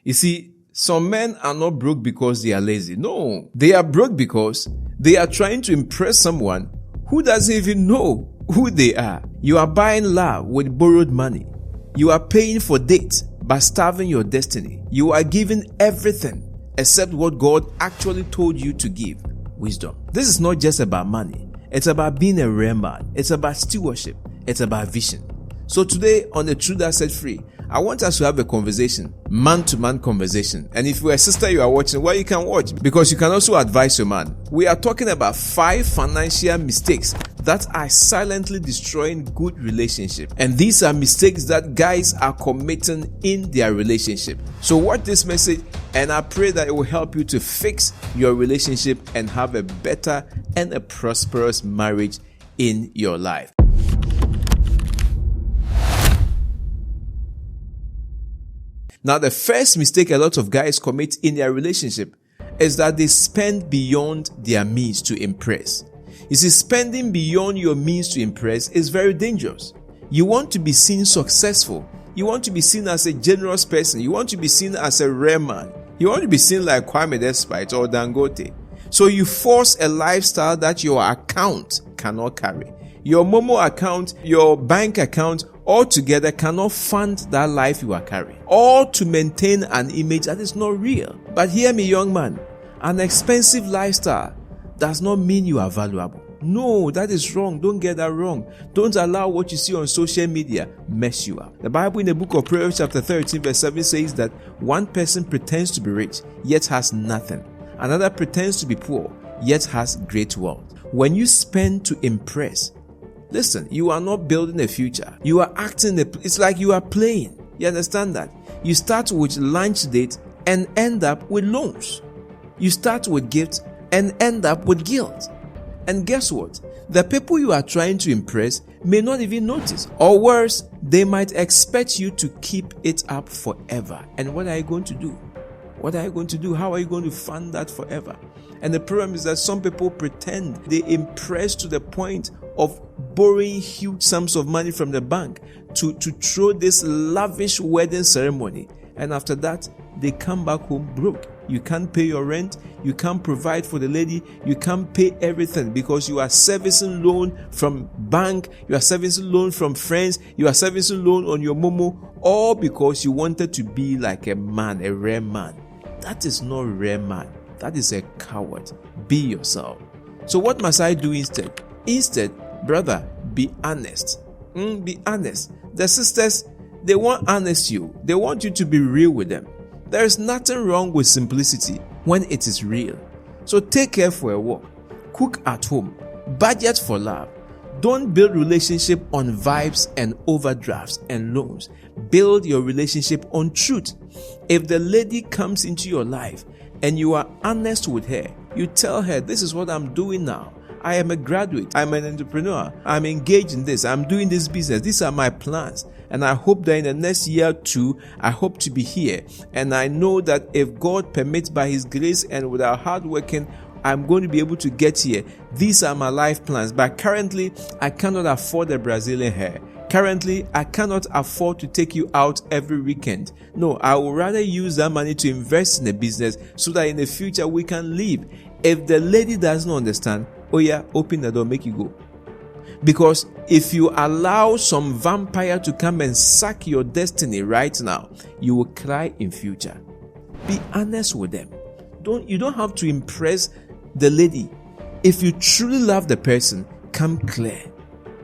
You see, some men are not broke because they are lazy. No, they are broke because they are trying to impress someone who doesn't even know who they are. You are buying love with borrowed money. You are paying for dates by starving your destiny. You are giving everything except what God actually told you to give: wisdom. This is not just about money. It's about being a rare man. It's about stewardship. It's about vision. So today on The Truth That Set Free, I want us to have a conversation, man-to-man conversation. And if you're a sister you are watching, well, you can watch because you can also advise your man. We are talking about 5 financial mistakes that are silently destroying good relationship. And these are mistakes that guys are committing in their relationship. So watch this message and I pray that it will help you to fix your relationship and have a better and a prosperous marriage in your life. Now, the first mistake a lot of guys commit in their relationship is that they spend beyond their means to impress. You see, spending beyond your means to impress is very dangerous. You want to be seen successful. You want to be seen as a generous person. You want to be seen as a rare man. You want to be seen like Kwame Despite or Dangote. So you force a lifestyle that your account cannot carry. Your Momo account, your bank account, all together cannot fund that life you are carrying. All to maintain an image that is not real. But hear me, young man, an expensive lifestyle does not mean you are valuable. No, that is wrong. Don't get that wrong. Don't allow what you see on social media mess you up. The Bible in the book of Proverbs chapter 13 verse 7 says that one person pretends to be rich, yet has nothing. Another pretends to be poor, yet has great wealth. When you spend to impress, listen, you are not building a future. You are acting, it's like you are playing. You understand that? You start with lunch date and end up with loans. You start with gifts and end up with guilt. And guess what? The people you are trying to impress may not even notice. Or worse, they might expect you to keep it up forever. And what are you going to do? What are you going to do? How are you going to fund that forever? And the problem is that some people pretend they impress to the point of borrowing huge sums of money from the bank to throw this lavish wedding ceremony. And after that, they come back home broke. You can't pay your rent. You can't provide for the lady. You can't pay everything because you are servicing loan from bank. You are servicing loan from friends. You are servicing loan on your Momo, all because you wanted to be like a man, a rare man. That is not a rare man. That is a coward. Be yourself. So what must I do instead? Instead, brother, be honest. Be honest. The sisters, they want honest you. They want you to be real with them. There is nothing wrong with simplicity when it is real. So take care for a walk. Cook at home. Budget for love. Don't build relationship on vibes and overdrafts and loans. Build your relationship on truth. If the lady comes into your life and you are honest with her, you tell her, this is what I'm doing now. I am a graduate. I'm an entrepreneur. I'm engaged in this. I'm doing this business. These are my plans. And I hope that in the next year or 2, I hope to be here. And I know that if God permits by His grace and with our hard working, I'm going to be able to get here. These are my life plans. But currently, I cannot afford a Brazilian hair. Currently, I cannot afford to take you out every weekend. No, I would rather use that money to invest in a business so that in the future we can live. If the lady doesn't understand, oh yeah, open the door, make you go. Because if you allow some vampire to come and suck your destiny right now, you will cry in future. Be honest with them. You don't have to impress the lady. If you truly love the person, come clear.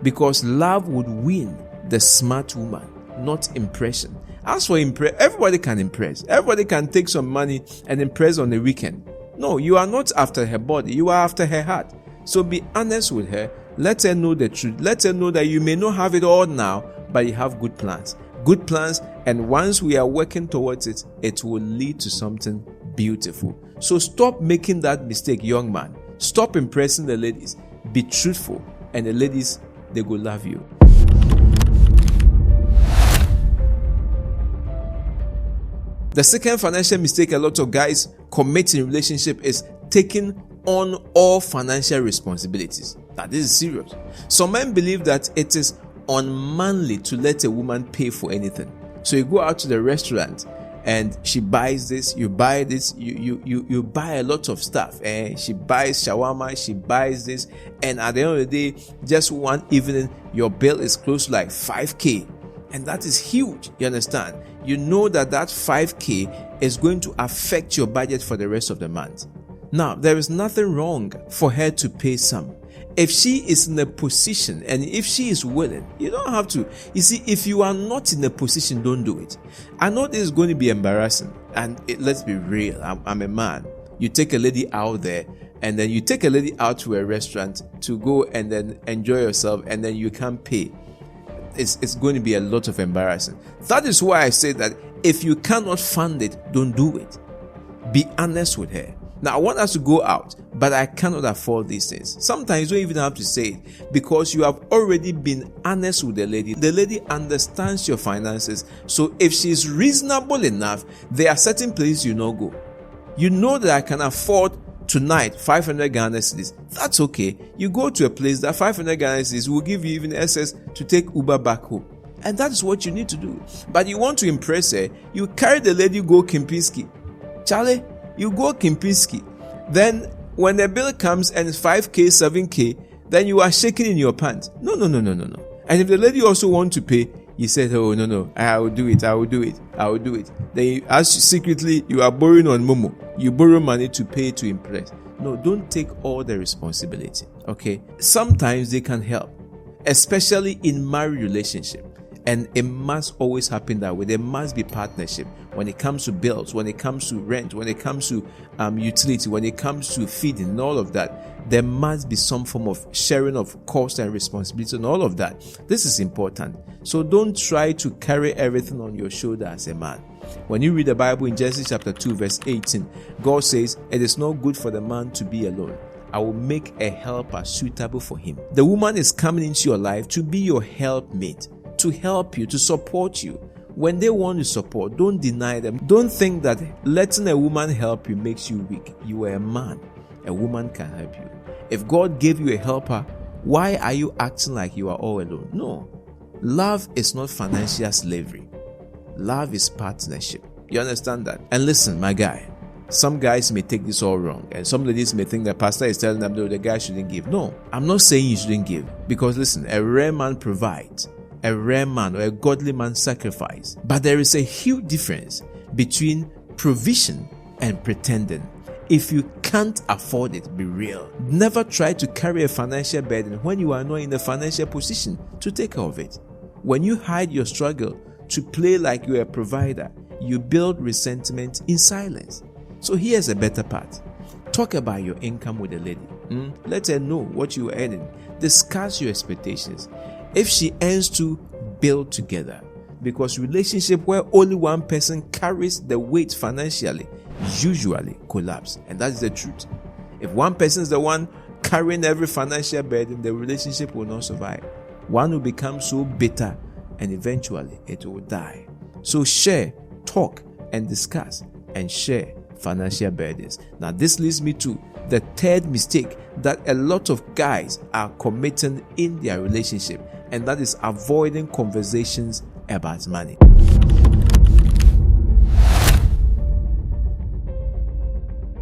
Because love would win the smart woman, not impression. As for everybody can impress. Everybody can take some money and impress on the weekend. No, you are not after her body. You are after her heart. So be honest with her. Let her know the truth. Let her know that you may not have it all now, but you have good plans. Good plans, and once we are working towards it, it will lead to something beautiful. So stop making that mistake, young man. Stop impressing the ladies. Be truthful, and the ladies, they will love you. The second financial mistake a lot of guys commit in relationship is taking on all financial responsibilities. Now, this is serious. Some men believe that it is unmanly to let a woman pay for anything. So you go out to the restaurant and she buys this, you buy this, you buy a lot of stuff, and she buys shawarma, she buys this, and at the end of the day, just one evening, your bill is close to like 5k, and that is huge. You understand? You know that 5k is going to affect your budget for the rest of the month. Now, there is nothing wrong for her to pay some. If she is in a position and if she is willing, you don't have to. You see, if you are not in a position, don't do it. I know this is going to be embarrassing, and let's be real. I'm a man. You take a lady out there, and then you take a lady out to a restaurant to go and then enjoy yourself, and then you can't pay. It's going to be a lot of embarrassing. That is why I say that if you cannot fund it, don't do it. Be honest with her. Now, I want us to go out, but I cannot afford these things. Sometimes you don't even have to say it, because you have already been honest with the lady. The lady understands your finances. So if she's reasonable enough, there are certain places you not go. You know that I can afford tonight 500 Ghana cedis. That's okay. You go to a place that 500 Ghana cedis will give you even access to take Uber back home. And that is what you need to do. But you want to impress her, you carry the lady, go Kempinski. Charlie, you go Kempinski. Then when the bill comes and it's 5k, 7k, then you are shaking in your pants. No. And if the lady also want to pay, you said, oh, no, I will do it. Then you ask secretly, you are borrowing on Momo. You borrow money to pay to impress. No, don't take all the responsibility, okay? Sometimes they can help, especially in marriage relationship. And it must always happen that way. There must be partnership when it comes to bills, when it comes to rent, when it comes to utility, when it comes to feeding and all of that. There must be some form of sharing of cost and responsibility and all of that. This is important. So don't try to carry everything on your shoulder as a man. When you read the Bible in Genesis chapter 2 verse 18, God says, "It is not good for the man to be alone. I will make a helper suitable for him." The woman is coming into your life to be your helpmate, to help you, to support you. When they want to support, don't deny them. Don't think that letting a woman help you makes you weak. You are a man. A woman can help you. If God gave you a helper, why are you acting like you are all alone? No. Love is not financial slavery. Love is partnership. You understand that? And listen, my guy, some guys may take this all wrong, and some ladies may think the pastor is telling them, no, the guy shouldn't give. No, I'm not saying you shouldn't give, because listen, a rare man provides. A rare man or a godly man sacrifice. But there is a huge difference between provision and pretending. If you can't afford it, be real. Never try to carry a financial burden when you are not in a financial position to take care of it. When you hide your struggle to play like you're a provider, you build resentment in silence. So here's a better part. Talk about your income with the lady. Let her know what you are earning. Discuss your expectations. If she earns to, build together. Because relationship where only one person carries the weight financially usually collapse. And that is the truth. If one person is the one carrying every financial burden, the relationship will not survive. One will become so bitter and eventually it will die. So share, talk, and discuss, and share financial burdens. Now this leads me to the third mistake that a lot of guys are committing in their relationship, and that is avoiding conversations about money.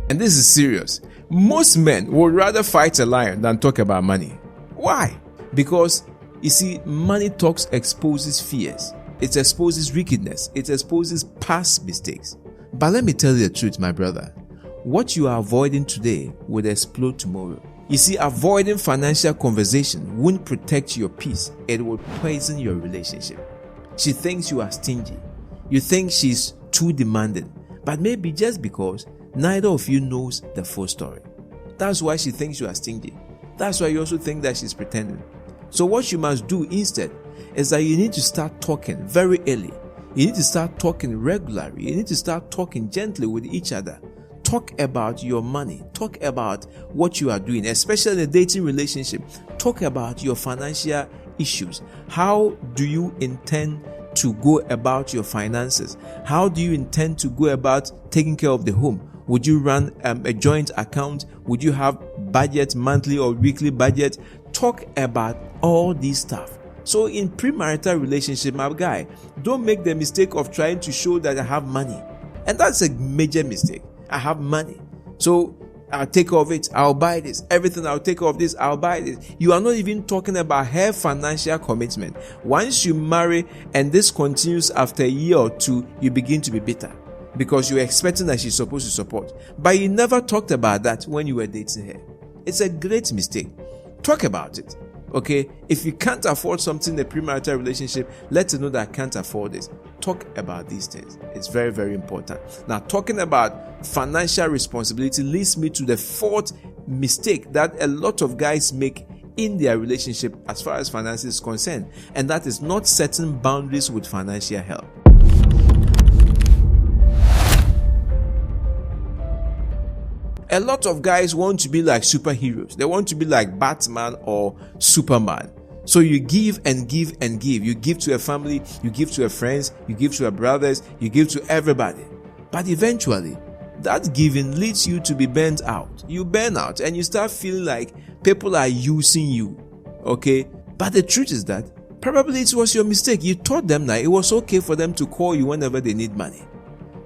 And this is serious. Most men would rather fight a lion than talk about money. Why? Because, you see, money talks exposes fears. It exposes wickedness. It exposes past mistakes. But let me tell you the truth, my brother. What you are avoiding today will explode tomorrow. You see, avoiding financial conversation won't protect your peace. It will poison your relationship. She thinks you are stingy. You think she's too demanding. But maybe just because neither of you knows the full story. That's why she thinks you are stingy. That's why you also think that she's pretending. So what you must do instead is that you need to start talking very early. You need to start talking regularly. You need to start talking gently with each other. Talk about your money. Talk about what you are doing, especially in a dating relationship. Talk about your financial issues. How do you intend to go about your finances? How do you intend to go about taking care of the home? Would you run a joint account? Would you have budget, monthly or weekly budget? Talk about all these stuff. So in premarital relationship, my guy, don't make the mistake of trying to show that I have money. And that's a major mistake. I have money, so I'll take care of it. I'll buy this. Everything, I'll take care of this. I'll buy this. You are not even talking about her financial commitment. Once you marry and this continues after a year or two, you begin to be bitter because you're expecting that she's supposed to support. But you never talked about that when you were dating her. It's a great mistake. Talk about it. Okay? If you can't afford something in a premarital relationship, let her know that I can't afford this. Talk about these things. It's very, very important. Now, talking about financial responsibility leads me to the fourth mistake that a lot of guys make in their relationship as far as finances is concerned, and that is not setting boundaries with financial help. A lot of guys want to be like superheroes. They want to be like Batman or Superman. So you give and give and give. You give to a family, you give to your friends, you give to your brothers, you give to everybody. But eventually, that giving leads you to be burnt out. You burn out and you start feeling like people are using you. Okay? But the truth is that probably it was your mistake. You taught them that it was okay for them to call you whenever they need money.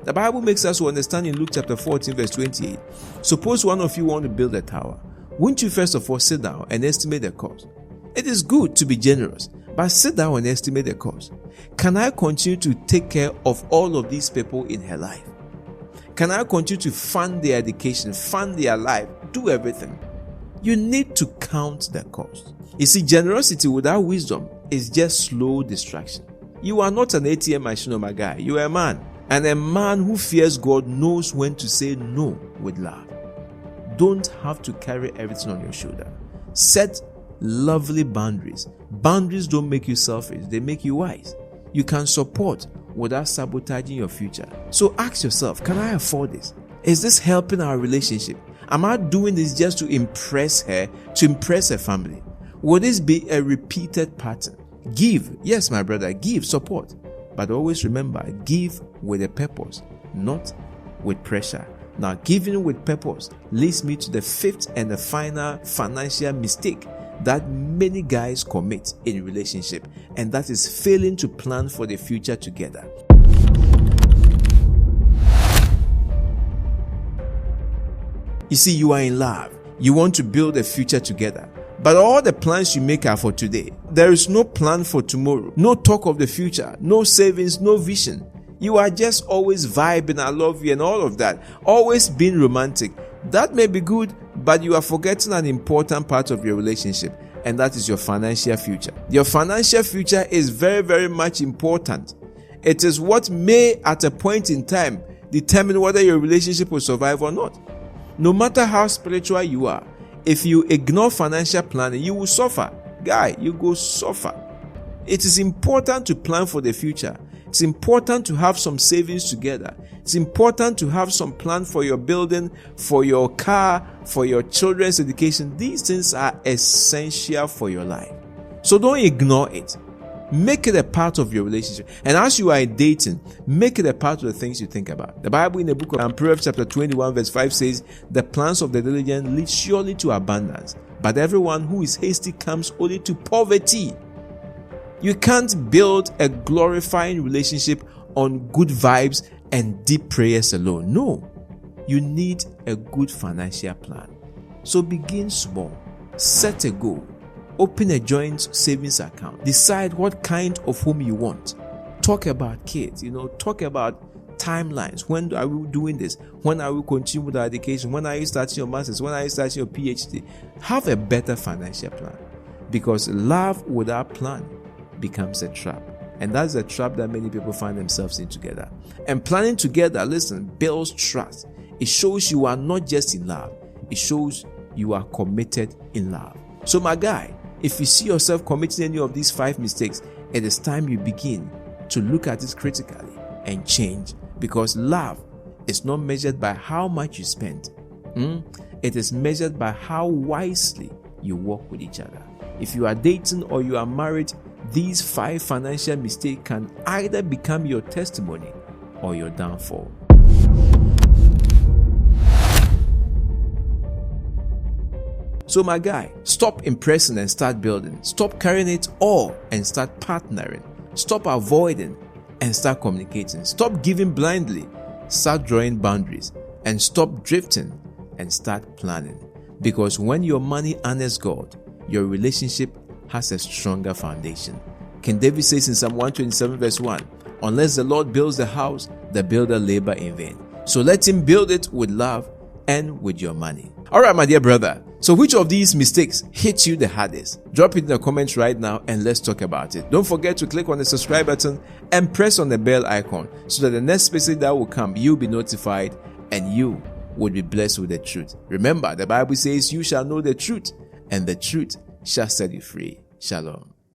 The Bible makes us to understand in Luke chapter 14 verse 28. Suppose one of you want to build a tower. Wouldn't you first of all sit down and estimate the cost? It is good to be generous, but sit down and estimate the cost. Can I continue to take care of all of these people in her life? Can I continue to fund their education, fund their life, do everything? You need to count the cost. You see, generosity without wisdom is just slow distraction. You are not an ATM machine, my guy. You are a man. And a man who fears God knows when to say no with love. Don't have to carry everything on your shoulder. Set lovely boundaries. Boundaries don't make you selfish, they make you wise. You can support without sabotaging your future. So ask yourself, can I afford this? Is this helping our relationship? Am I doing this just to impress her, to impress her family? Will this be a repeated pattern? Give. Yes, my brother, give, support. But always remember, give with a purpose, not with pressure. Now, giving with purpose leads me to the fifth and the final financial mistake that many guys commit in relationship, and that is failing to plan for the future together. You see, you are in love. You want to build a future together. But all the plans you make are for today. There is no plan for tomorrow. No talk of the future. No savings, no vision. You are just always vibing, I love you and all of that. Always being romantic. That may be good, but you are forgetting an important part of your relationship, and that is your financial future. Your financial future is very, very much important. It is what may, at a point in time, determine whether your relationship will survive or not. No matter how spiritual you are, if you ignore financial planning, you will suffer. Guy, you go suffer. It is important to plan for the future. It's important to have some savings together. It's important to have some plan for your building, for your car, for your children's education. These things are essential for your life. So don't ignore it. Make it a part of your relationship. And as you are dating, make it a part of the things you think about. The Bible in the book of Proverbs chapter 21 verse 5 says, the plans of the diligent lead surely to abundance, but everyone who is hasty comes only to poverty. You can't build a glorifying relationship on good vibes and deep prayers alone. No, you need a good financial plan. So begin small. Set a goal. Open a joint savings account. Decide what kind of home you want. Talk about kids, talk about timelines. When are we doing this? When are we continuing with our education? When are you starting your master's? When are you starting your PhD? Have a better financial plan, because love without plan becomes a trap. And that's a trap that many people find themselves in together. And planning together, listen, builds trust. It shows you are not just in love. It shows you are committed in love. So my guy, if you see yourself committing any of these 5 mistakes, it is time you begin to look at it critically and change. Because love is not measured by how much you spend. It is measured by how wisely you work with each other. If you are dating or you are married, these 5 financial mistakes can either become your testimony or your downfall. So my guy, stop impressing and start building. Stop carrying it all and start partnering. Stop avoiding and start communicating. Stop giving blindly. start drawing boundaries and stop drifting and start planning. Because when your money honors God, your relationship has a stronger foundation. King David says in Psalm 127 verse 1, unless the Lord builds the house, the builder labor in vain. So let him build it with love and with your money. Alright, my dear brother. So which of these mistakes hit you the hardest? Drop it in the comments right now and let's talk about it. Don't forget to click on the subscribe button and press on the bell icon so that the next message that will come, you'll be notified and you would be blessed with the truth. Remember, the Bible says you shall know the truth and the truth shall set you free. Shalom.